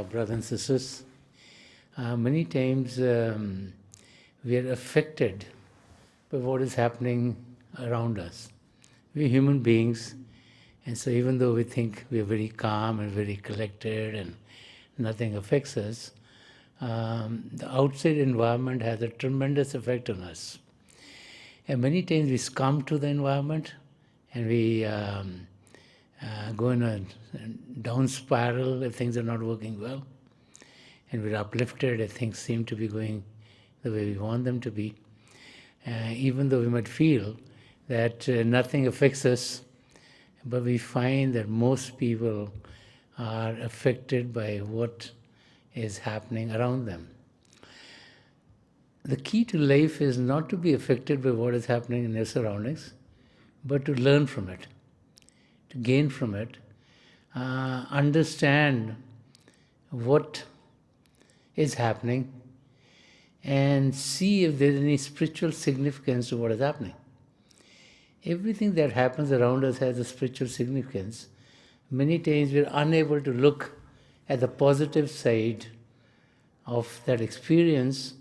brothers and sisters. Many times we are affected by what is happening around us. We're human beings, and so even though we think we're very calm and very collected and nothing affects us, the outside environment has a tremendous effect on us. And many times we succumb to the environment and we go in a down spiral if things are not working well. And we're uplifted if things seem to be going the way we want them to be. Even though we might feel that nothing affects us, but we find that most people are affected by what is happening around them. The key to life is not to be affected by what is happening in your surroundings, but to learn from it, to gain from it, understand what is happening, and see if there's any spiritual significance to what is happening. Everything that happens around us has a spiritual significance. Many times we're unable to look at the positive side of that experience,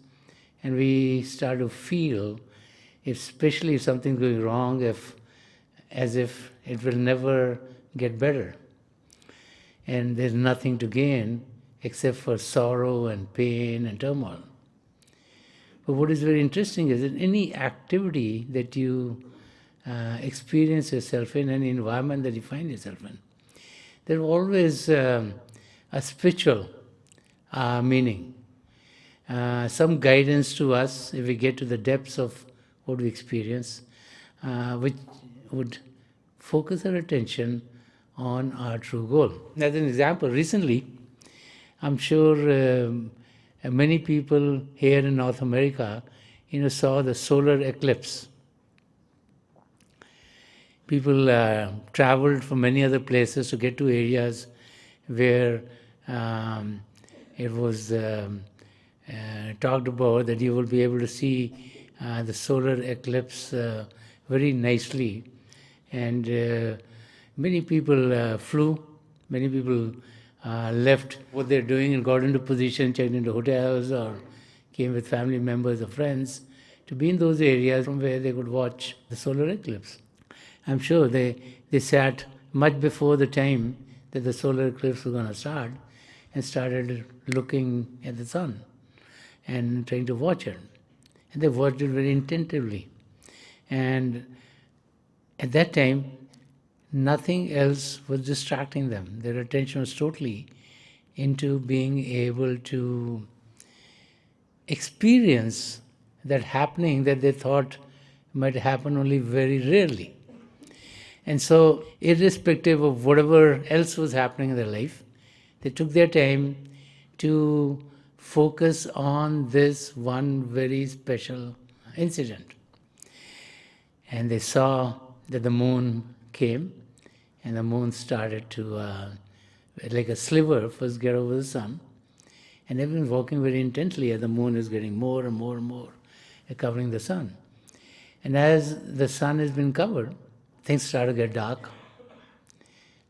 and we start to feel, especially if something's going wrong, as if it will never get better. And there's nothing to gain except for sorrow and pain and turmoil. But what is very interesting is that any activity that you experience yourself in, any environment that you find yourself in, there's always a spiritual meaning, some guidance to us if we get to the depths of what we experience, which would focus our attention on our true goal. As an example, recently, I'm sure many people here in North America, saw the solar eclipse. People traveled from many other places to get to areas where it was talked about that you will be able to see the solar eclipse very nicely. And many people flew, many people left what they're doing and got into position, checked into hotels or came with family members or friends to be in those areas from where they could watch the solar eclipse. I'm sure they sat much before the time that the solar eclipse was going to start and started looking at the sun and trying to watch it. And they watched it very attentively. And at that time, nothing else was distracting them. Their attention was totally into being able to experience that happening that they thought might happen only very rarely. And so, irrespective of whatever else was happening in their life, they took their time to focus on this one very special incident. And they saw that the moon came, and the moon started to, like a sliver, first get over the sun. And everyone's walking very intently as the moon is getting more and more and more, covering the sun. And as the sun has been covered, things start to get dark.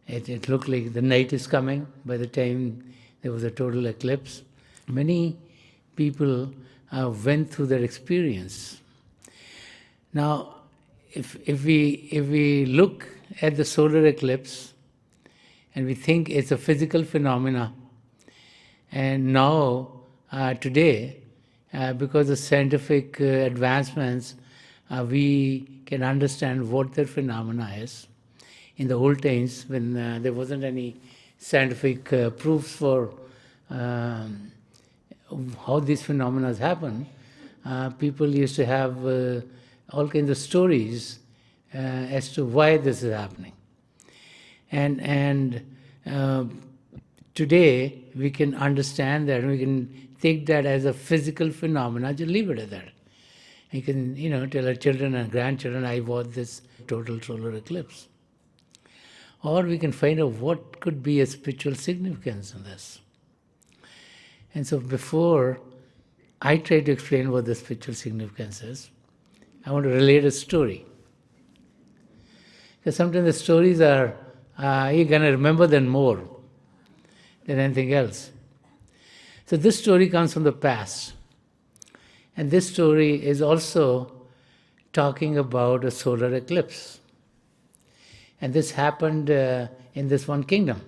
It looked like the night is coming by the time there was a total eclipse. Many people went through that experience. Now, if we look at the solar eclipse and we think it's a physical phenomena, and now today, because of scientific advancements, we can understand what that phenomena is. In the old times, when there wasn't any scientific proofs for how these phenomena happen, people used to have all kinds of stories as to why this is happening. And today, we can understand that, and we can take that as a physical phenomena, just leave it at that. You can, tell our children and grandchildren, I watched this total solar eclipse. Or we can find out what could be a spiritual significance in this. And so before I try to explain what the spiritual significance is, I want to relate a story. Because sometimes the stories are, you're going to remember them more than anything else. So this story comes from the past. And this story is also talking about a solar eclipse. And this happened in this one kingdom.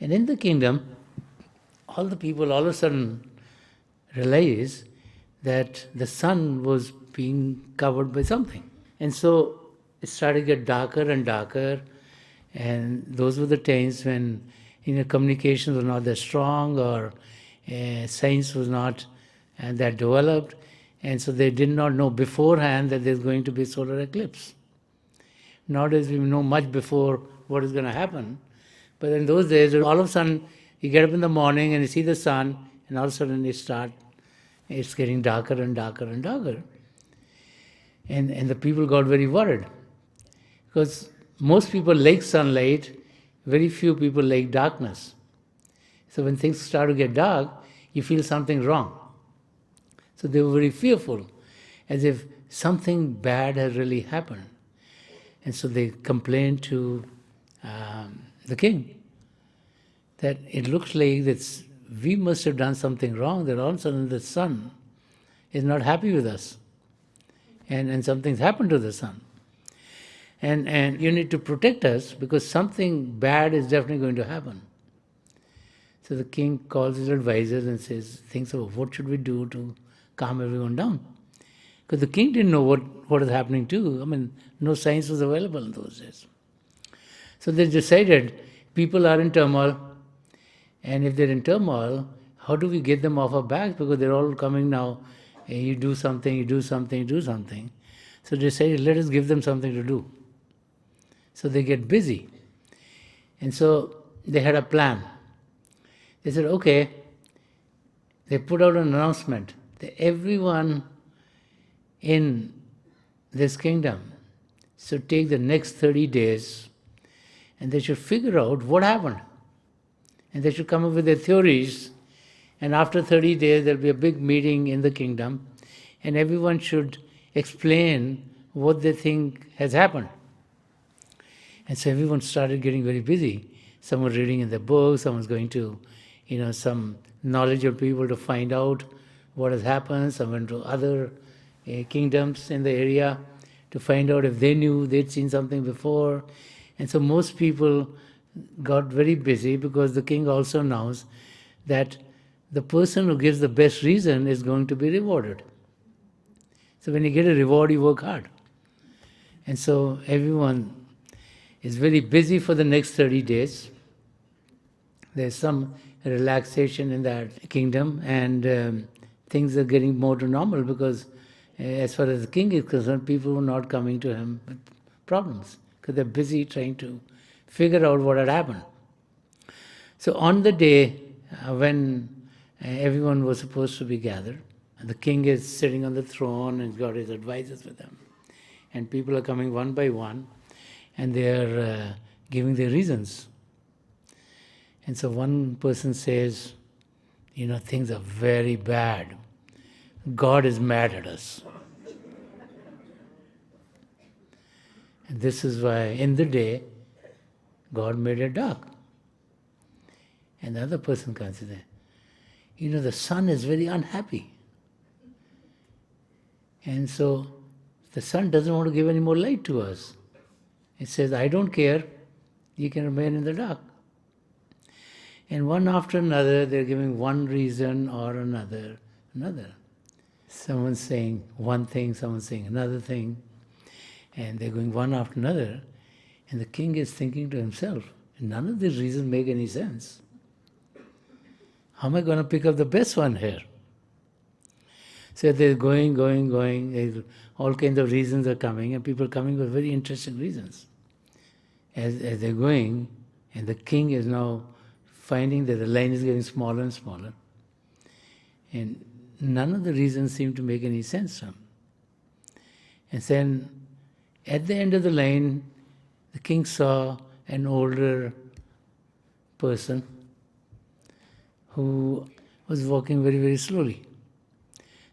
And in the kingdom, all the people all of a sudden realized that the sun was being covered by something. And so it started to get darker and darker. And those were the times when communications were not that strong, or science was not that developed. And so they did not know beforehand that there's going to be a solar eclipse. Nowadays we know much before what is going to happen. But in those days, all of a sudden, you get up in the morning and you see the sun, and all of a sudden it's getting darker and darker and darker. And the people got very worried. Because most people like sunlight, very few people like darkness. So when things start to get dark, you feel something wrong. So they were very fearful, as if something bad has really happened. And so they complained to the king that it looks like that we must have done something wrong, that all of a sudden the sun is not happy with us. And something's happened to the sun. And you need to protect us, because something bad is definitely going to happen. So the king calls his advisors and thinks of what should we do to calm everyone down. Because the king didn't know what is happening too. I mean, no science was available in those days. So they decided people are in turmoil, and if they're in turmoil, how do we get them off our backs? Because they're all coming now, you do something, you do something, you do something. So they decided, let us give them something to do. So they get busy. And so they had a plan. They said, okay, they put out an announcement that everyone in this kingdom should take the next 30 days and they should figure out what happened. And they should come up with their theories. And after 30 days, there'll be a big meeting in the kingdom, and everyone should explain what they think has happened. And so everyone started getting very busy. Some were reading in the books, some was going to, some knowledgeable people to find out what has happened. Some went to other kingdoms in the area to find out if they knew, they'd seen something before. And so most people got very busy, because the king also announced that the person who gives the best reason is going to be rewarded. So when you get a reward, you work hard. And so everyone is very busy for the next 30 days. There's some relaxation in that kingdom, and things are getting more to normal, because as far as the king is concerned, people were not coming to him with problems, because they're busy trying to figure out what had happened. So on the day when everyone was supposed to be gathered, the king is sitting on the throne and got his advisors with him. And people are coming one by one, and they are giving their reasons. And so one person says, things are very bad. God is mad at us. And this is why in the day, God made it dark. And the other person comes and says, the sun is very unhappy. And so the sun doesn't want to give any more light to us. It says, I don't care, you can remain in the dark. And one after another, they're giving one reason or another. Someone's saying one thing, someone's saying another thing, and they're going one after another. And the king is thinking to himself, none of these reasons make any sense. How am I going to pick up the best one here? So they're going, all kinds of reasons are coming, and people are coming with very interesting reasons. As they're going, and the king is now finding that the line is getting smaller and smaller, and none of the reasons seem to make any sense to him. And then, at the end of the line, the king saw an older person who was walking very, very slowly.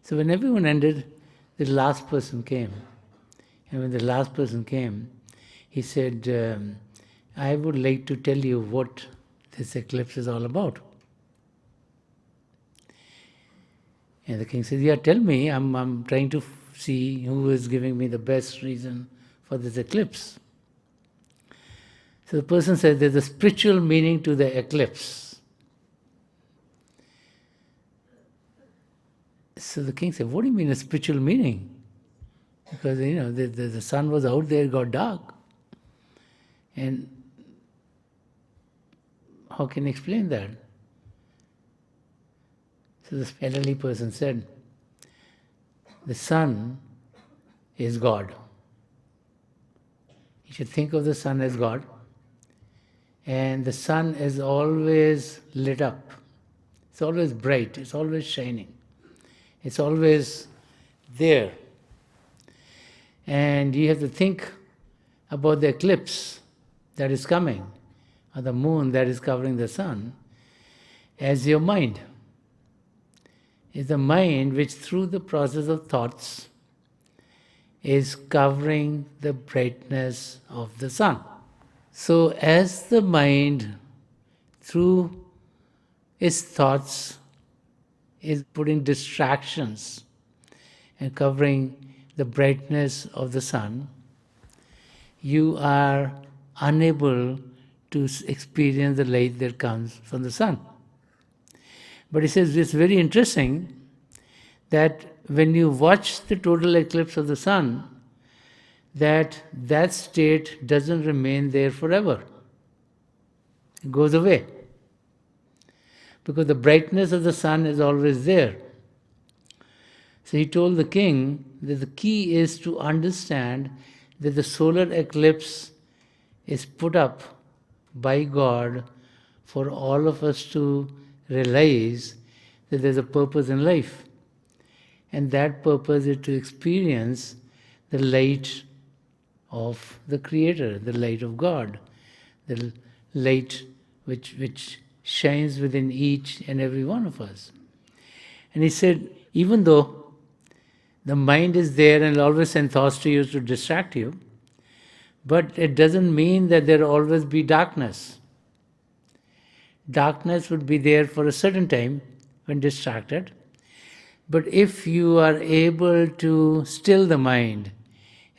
So when everyone ended, the last person came. And when the last person came, he said, I would like to tell you what this eclipse is all about. And the king says, yeah, tell me, I'm trying to see who is giving me the best reason for this eclipse. So the person says there's a spiritual meaning to the eclipse. So the king said, what do you mean a spiritual meaning? Because, the sun was out there, it got dark. And how can you explain that? So this elderly person said, the sun is God. You should think of the sun as God. And the sun is always lit up. It's always bright. It's always shining. It's always there. And you have to think about the eclipse that is coming, or the moon that is covering the sun, as your mind. It's the mind which, through the process of thoughts, is covering the brightness of the sun. So as the mind, through its thoughts, is putting distractions and covering the brightness of the sun, you are unable to experience the light that comes from the sun. But he says it's very interesting that when you watch the total eclipse of the sun, that state doesn't remain there forever. It goes away. Because the brightness of the sun is always there. So he told the king that the key is to understand that the solar eclipse is put up by God for all of us to realize that there's a purpose in life. And that purpose is to experience the light of the Creator, the light of God, the light which shines within each and every one of us. And he said, even though the mind is there and always send thoughts to you to distract you, but it doesn't mean that there will always be darkness. Darkness would be there for a certain time when distracted. But if you are able to still the mind,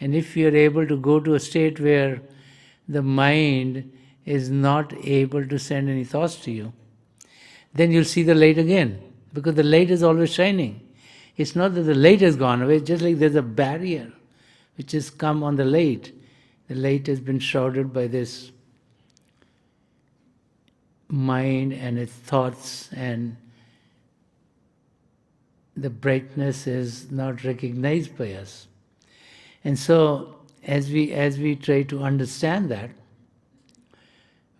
and if you are able to go to a state where the mind is not able to send any thoughts to you, then you'll see the light again, because the light is always shining. It's not that the light has gone away, it's just like there's a barrier which has come on the light. The light has been shrouded by this mind and its thoughts, and the brightness is not recognized by us. And so, as we try to understand that,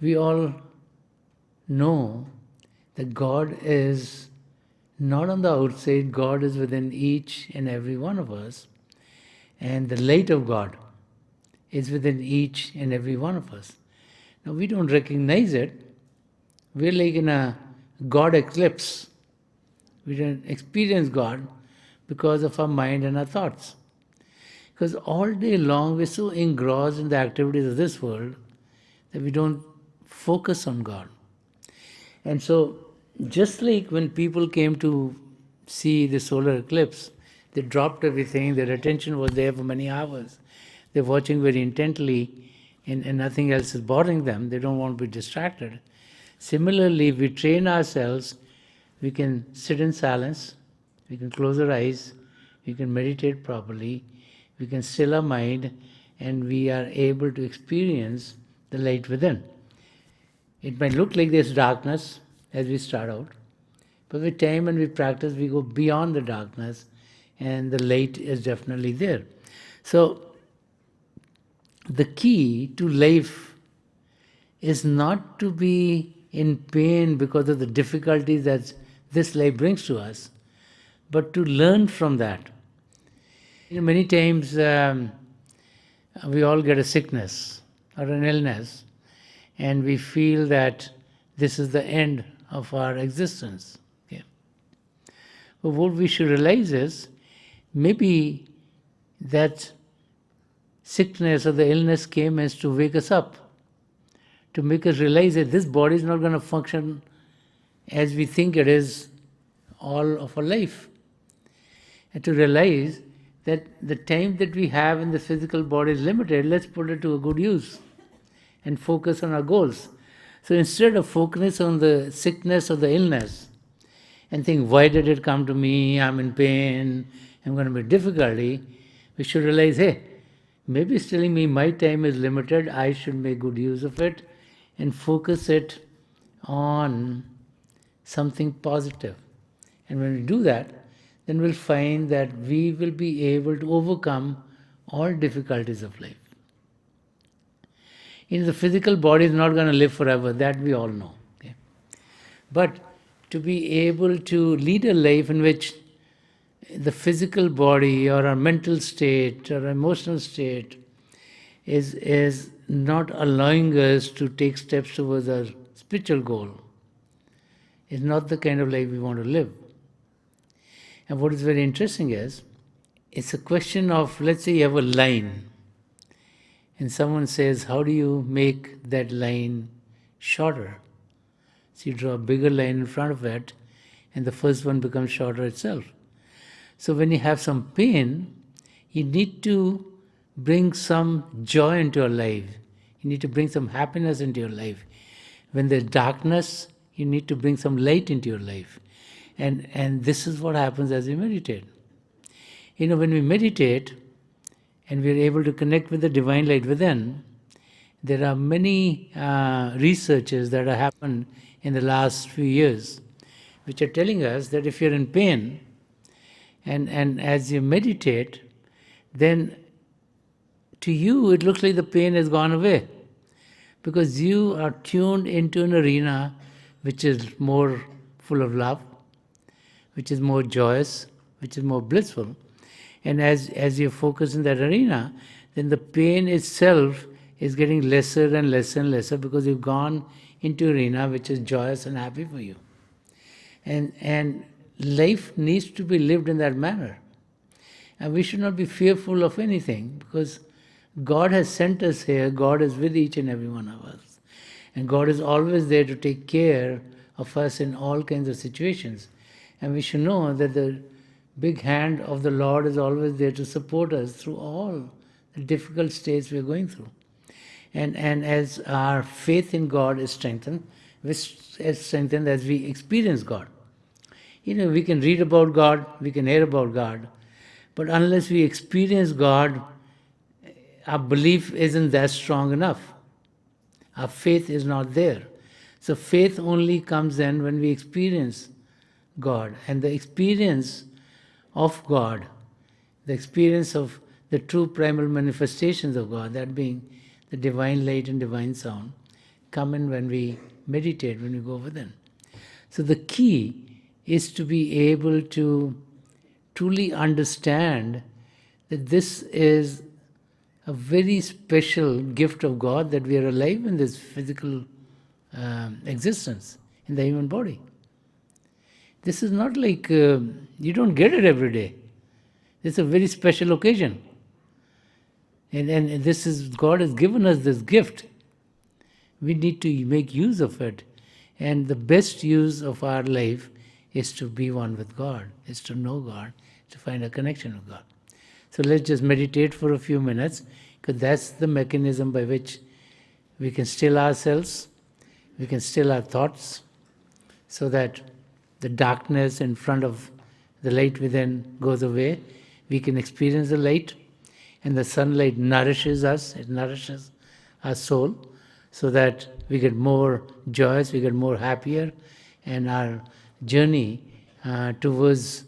we all know that God is not on the outside, God is within each and every one of us, and the light of God is within each and every one of us. Now, we don't recognize it. We're like in a God eclipse. We don't experience God because of our mind and our thoughts. Because all day long we're so engrossed in the activities of this world that we don't focus on God. And so, just like when people came to see the solar eclipse, they dropped everything, their attention was there for many hours. They're watching very intently and nothing else is bothering them. They don't want to be distracted. Similarly, if we train ourselves, we can sit in silence, we can close our eyes, we can meditate properly, we can still our mind, and we are able to experience the light within. It might look like there's darkness as we start out, but with time and we practice, we go beyond the darkness, and the light is definitely there. So, the key to life is not to be in pain because of the difficulties that this life brings to us, but to learn from that. Many times we all get a sickness or an illness, and we feel that this is the end of our existence. Okay. But what we should realize is, maybe that sickness or the illness came as to wake us up, to make us realize that this body is not going to function as we think it is all of our life. and to realize that the time that we have in the physical body is limited. Let's put it to a good use and focus on our goals. So instead of focusing on the sickness or the illness and think, why did it come to me? I'm in pain, I'm going to be difficulty. We should realize, hey, maybe it's telling me my time is limited, I should make good use of it and focus it on something positive. And when we do that, then we'll find that we will be able to overcome all difficulties of life. The physical body is not going to live forever, that we all know. Okay? But to be able to lead a life in which the physical body or our mental state or emotional state is not allowing us to take steps towards our spiritual goal, is not the kind of life we want to live. And what is very interesting is, it's a question of, let's say you have a line, and someone says, how do you make that line shorter? So you draw a bigger line in front of it, and the first one becomes shorter itself. So when you have some pain, you need to bring some joy into your life. You need to bring some happiness into your life. When there's darkness, you need to bring some light into your life. And this is what happens as we meditate. When we meditate and we are able to connect with the divine light within, there are many researches that have happened in the last few years which are telling us that if you're in pain and as you meditate, then to you it looks like the pain has gone away, because you are tuned into an arena which is more full of love, which is more joyous, which is more blissful. And as you focus in that arena, then the pain itself is getting lesser and lesser and lesser, because you've gone into an arena which is joyous and happy for you. And life needs to be lived in that manner. And we should not be fearful of anything, because God has sent us here. God is with each and every one of us. And God is always there to take care of us in all kinds of situations. And we should know that the big hand of the Lord is always there to support us through all the difficult states we are going through. And as our faith in God is strengthened, as we experience God. We can read about God, we can hear about God, but unless we experience God, our belief isn't that strong enough. Our faith is not there. So faith only comes in when we experience God. And the experience of God, the experience of the true primal manifestations of God, that being the divine light and divine sound, come in when we meditate, when we go within. So the key is to be able to truly understand that this is a very special gift of God, that we are alive in this physical existence in the human body. This is not like, you don't get it every day. This is a very special occasion. And this is, God has given us this gift. We need to make use of it. And the best use of our life is to be one with God, is to know God, to find a connection with God. So let's just meditate for a few minutes, because that's the mechanism by which we can still ourselves, we can still our thoughts, so that the darkness in front of the light within goes away. We can experience the light, and the sunlight nourishes us, it nourishes our soul, so that we get more joyous, we get more happier, and our journey towards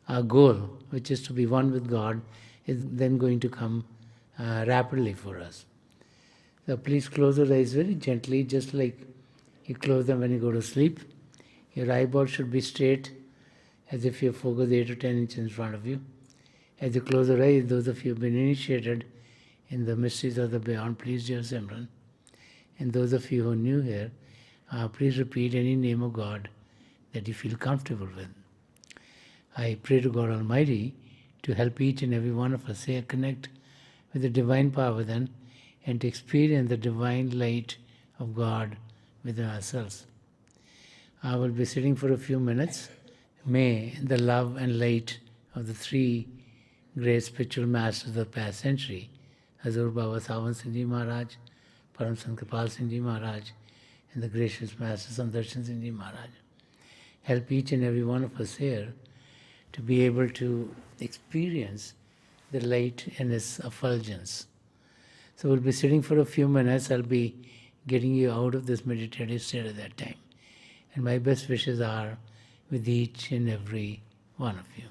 our goal, which is to be one with God, is then going to come rapidly for us. So please close your eyes very gently, just like you close them when you go to sleep. Your eyeballs should be straight, as if you focus 8 to 10 inches in front of you. As you close your eyes, those of you who have been initiated in the mysteries of the beyond, please do your Simran. And those of you who are new here, please repeat any name of God that you feel comfortable with. I pray to God Almighty to help each and every one of us here connect with the divine power within, and to experience the divine light of God within ourselves. I will be sitting for a few minutes. May the love and light of the three great spiritual masters of the past century, Hazur Baba Sawan Singh Ji Maharaj, Param Sant Kripal Singh Ji Maharaj, and the gracious Master Sant Darshan Singh Ji Maharaj. Help each and every one of us here to be able to experience the light and its effulgence. So we'll be sitting for a few minutes. I'll be getting you out of this meditative state at that time. And my best wishes are with each and every one of you.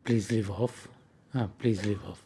Please leave off. Please leave off.